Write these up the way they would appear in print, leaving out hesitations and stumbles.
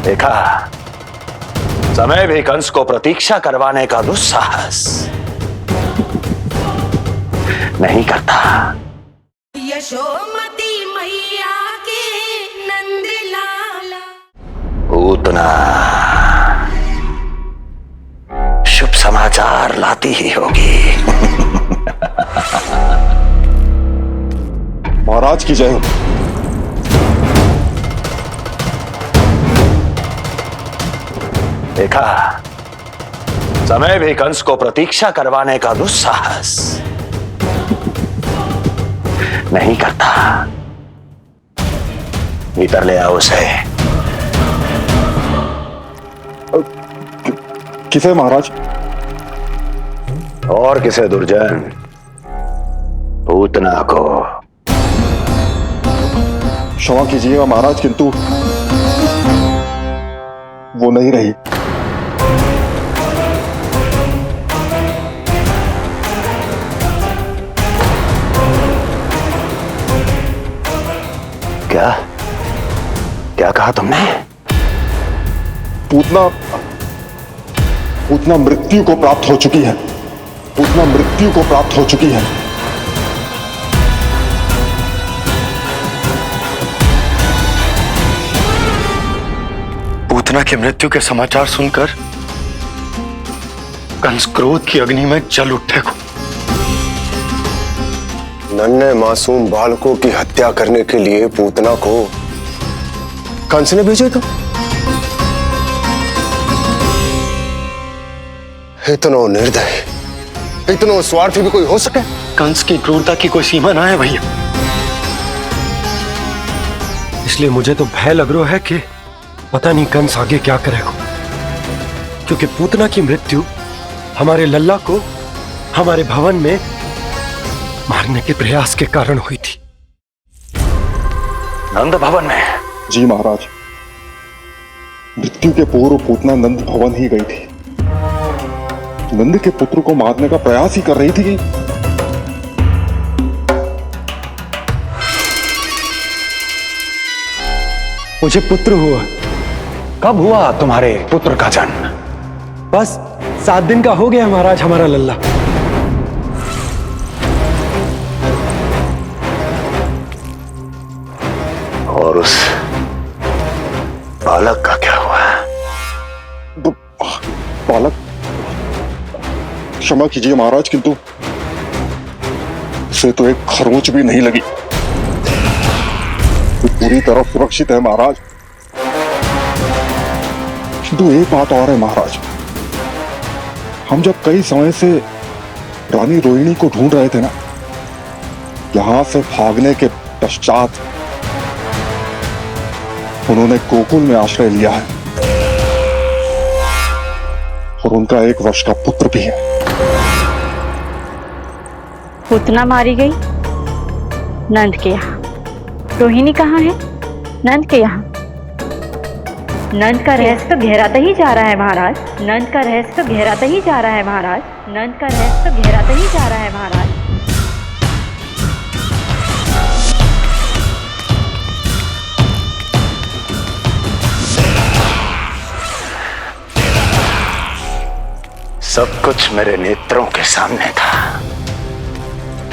देखा, समय भी कंस को प्रतीक्षा करवाने का दुस्साहस नहीं करता। यशोमती मैया के नंद लाला। पूतना शुभ समाचार लाती ही होगी। महाराज की जय हो। देखा, समय भी कंस को प्रतीक्षा करवाने का दुस्साहस नहीं करता। भीतर ले आओ उसे। किसे महाराज? और किसे दुर्जन? पूतना को। क्षमा कीजिएगा महाराज, किंतु वो नहीं रही। क्या क्या कहा तुमने? पूतना पूतना मृत्यु को प्राप्त हो चुकी है। पूतना मृत्यु को प्राप्त हो चुकी है। पूतना की मृत्यु के समाचार सुनकर कंस क्रोध की अग्नि में जल उठे को। नन्हे मासूम बालकों की हत्या करने के लिए पूतना को कंस ने भेजे तो इतना निर्दय, इतना स्वार्थी भी कोई हो सके? कंस की क्रूरता की कोई सीमा ना है भैया। इसलिए मुझे तो भय लग रहा है कि पता नहीं कंस आगे क्या करेगा, क्योंकि पूतना की मृत्यु हमारे लल्ला को हमारे भवन में मारने के प्रयास के कारण हुई थी। नंद भवन में? जी महाराज, मृत्यु के पूर्व पूतना नंद भवन ही गई थी। नंद के पुत्र को मारने का प्रयास ही कर रही थी। मुझे पुत्र हुआ। कब हुआ तुम्हारे पुत्र का जन्म? बस 7 दिन का हो गया महाराज हमारा लल्ला। और उस बालक का क्या हुआ? बालक, क्षमा कीजिए महाराज, किंतु उसे तो एक खरोंच भी नहीं लगी। वो पूरी तरह सुरक्षित है महाराज। किंतु एक बात और है महाराज, हम जब कई समय से रानी रोहिणी को ढूंढ रहे थे ना, यहां से भागने के पश्चात उन्होंने गोकुल में आश्रय लिया है और उनका 1 वर्ष का पुत्र भी है। पूतना मारी गई नंद के यहाँ। रोहिणी कहाँ है? नंद के यहाँ। नंद का रहस्य तो गहराता ही जा रहा है महाराज। नंद का रहस्य तो गहराता ही जा रहा है महाराज। नंद का रहस्य तो गहराता ही जा रहा है महाराज। सब कुछ मेरे नेत्रों के सामने था,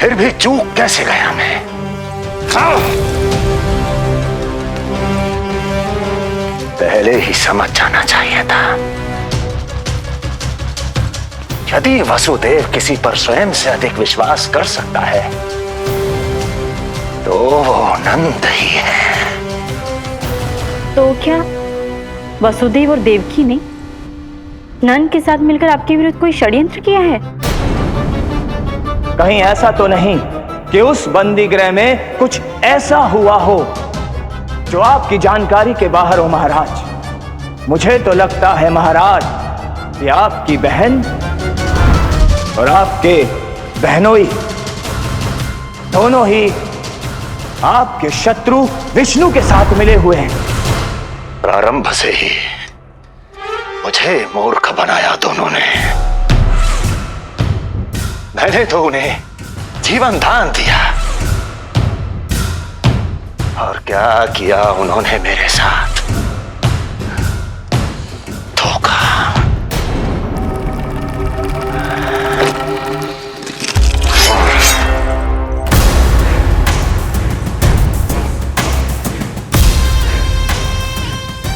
फिर भी चूक कैसे गया मैं? पहले ही समझ जाना चाहिए था। यदि वसुदेव किसी पर स्वयं से अधिक विश्वास कर सकता है तो वो नंद ही है। तो क्या वसुदेव और देवकी ने नंद के साथ मिलकर आपके विरुद्ध कोई षड्यंत्र किया है? कहीं ऐसा तो नहीं कि उस बंदी गृह में कुछ ऐसा हुआ हो जो आपकी जानकारी के बाहर हो महाराज। मुझे तो लगता है महाराज कि आपकी बहन और आपके बहनोई दोनों ही आपके शत्रु विष्णु के साथ मिले हुए हैं। प्रारंभ से ही मुझे मूर्ख बनाया दोनों ने। मैंने तो उन्हें जीवन दान दिया, और क्या किया उन्होंने मेरे साथ?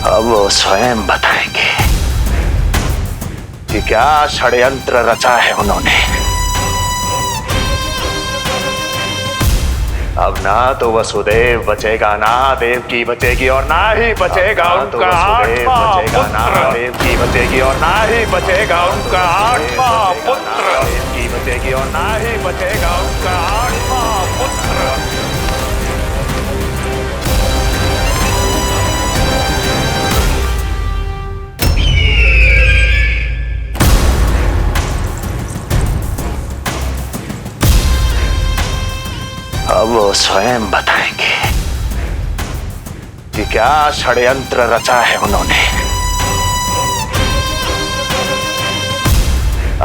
अब वो स्वयं बताएंगे कि क्या षड्यंत्र रचा है उन्होंने। अब ना तो वसुदेव बचेगा, ना देवकी बचेगी, और ना ही बचेगा उनका आठवां पुत्र। ना देवकी बचेगी और ना ही बचेगा उनका आठवां पुत्र। देवकी बचेगी और ना ही बचेगा उनका आठवां पुत्र। अब वो स्वयं बताएंगे कि क्या षड्यंत्र रचा है उन्होंने।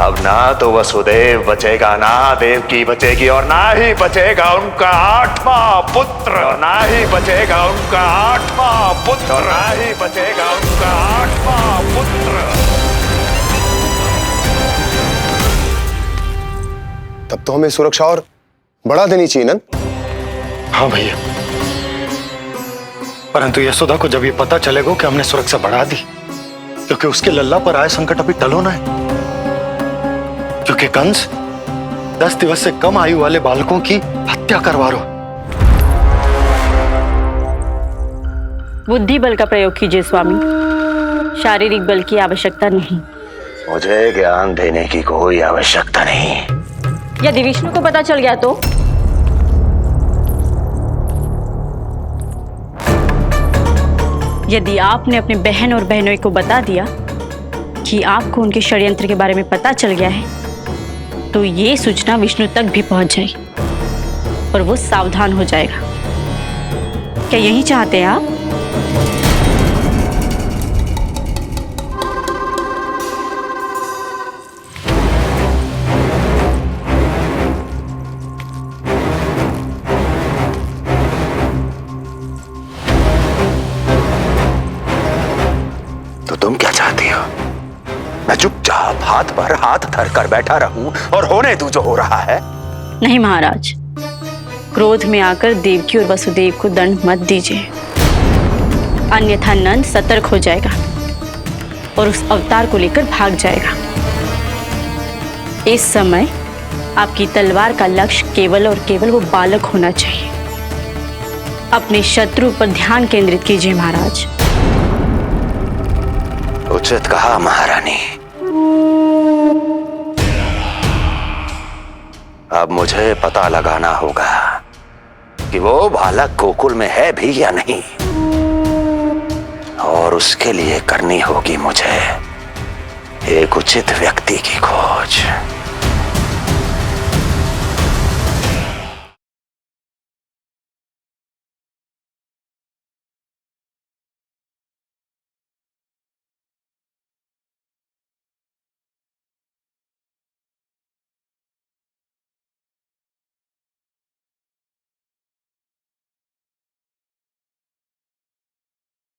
अब ना तो वसुदेव बचेगा, ना देवकी बचेगी, और ना ही बचेगा उनका आठवां पुत्र। और ना ही बचेगा उनका आठवां पुत्र। और ना ही बचेगा उनका आठवां पुत्र। तब तो हमें सुरक्षा और बढ़ा देनी चाहिए नंद। हाँ भैया, परंतु यशोदा को जब ये पता चलेगा कि हमने सुरक्षा बढ़ा दी, क्योंकि उसके लल्ला पर आए संकट अभी टलो ना है। क्योंकि कंस 10 दिवस से कम आयु वाले बालकों की हत्या करवा रहा। बुद्धि बल का प्रयोग कीजिए स्वामी, शारीरिक बल की आवश्यकता नहीं। मुझे ज्ञान देने की कोई आवश्यकता नहीं। यदि विष्णु को पता चल गया तो? यदि आपने अपने बहन और बहनों को बता दिया कि आपको उनके षड्यंत्र के बारे में पता चल गया है, तो ये सूचना विष्णु तक भी पहुंच जाएगी और वो सावधान हो जाएगा। क्या यही चाहते हैं आप? तो तुम क्या चाहती हो? मैं चुपचाप हाथ पर हाथ धर कर बैठा रहूं और होने दूं जो हो रहा है? नहीं महाराज, क्रोध में आकर देवकी और वसुदेव को दंड मत दीजिए, अन्यथा नंद सतर्क हो जाएगा और उस अवतार को लेकर भाग जाएगा। इस समय आपकी तलवार का लक्ष्य केवल और केवल वो बालक होना चाहिए। अपने शत्रु पर ध्यान केंद्रित कीजिए महाराज। उचित कहा महारानी। अब मुझे पता लगाना होगा कि वो बालक गोकुल में है भी या नहीं, और उसके लिए करनी होगी मुझे एक उचित व्यक्ति की खोज।